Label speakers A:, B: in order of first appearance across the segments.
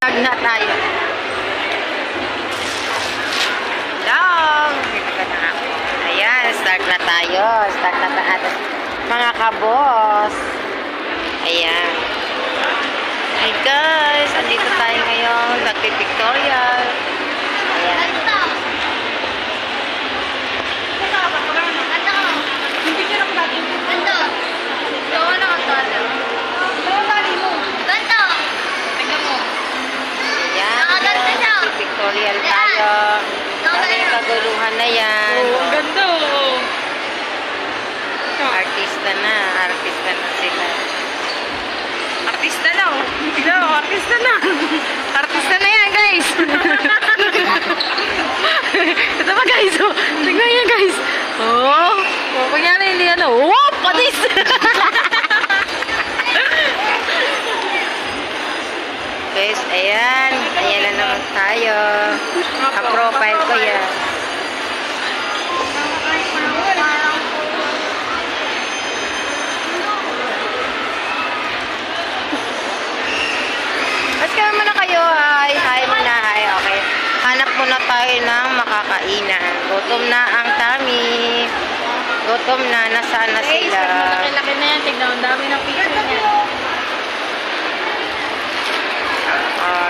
A: Start na tayo. Hello! Ayan, start na tayo. Start na tayo. Mga kabos. Ayan. Hi guys, andito tayo ngayon. Nagpipictorial. Ayan. Pictorial tayo. Maraming kaguluhan na yan.
B: Oh, ganda.
A: Artista na. Artista na sila.
B: Artista na. Artista na.
A: Artista na yan, guys.
B: Ito pa, guys. Oh. Tingnan yan, guys. Oh. Kunyari hindi ano. Oh, patis.
A: Guys, ayan. Ayan na naman tayo. Ka-profile ko yan. Mas kaya muna kayo. Hi. Hi muna. Hi. Okay. Hanap muna tayo ng makakainan. Gutom na ang tummy. Gutom na. Nasaan na sila?
B: Malaki-laki na yan. Tignan, ang dami ng picture niya.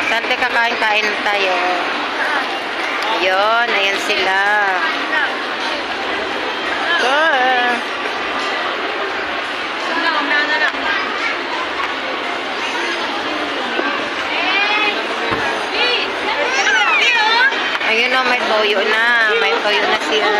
A: Saan tayo kakain-kain tayo? Ayun, ayan sila. Ayun o, may toyo na. May toyo na sila.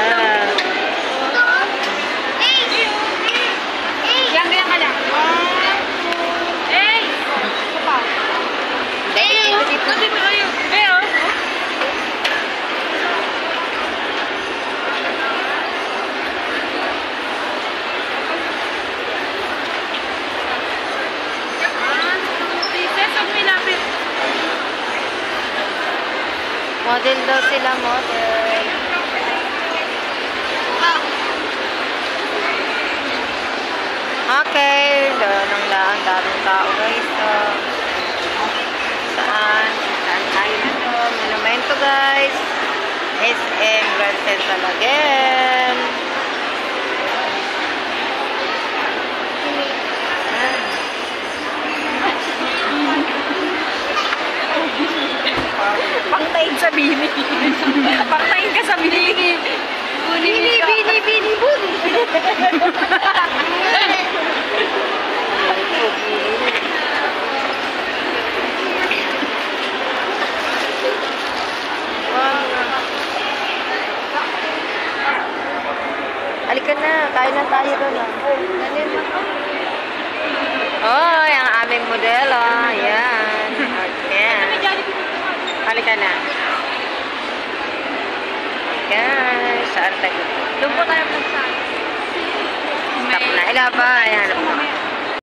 A: Model daw sila, model. Okay, ang daming tao guys. Saan tayo na to? Monumento guys. SM Grand Central again.
B: Pangtayin sa bini. Pangtayin ka sa bini. Bini, bun.
A: Halika na, kain na tayo doon. Oy, ang aming modelo. Ayan. Ayan. Halika na. Guys, saan tayo?
B: Doon po tayo magsabi.
A: Stop na. Ila ba? Ayan.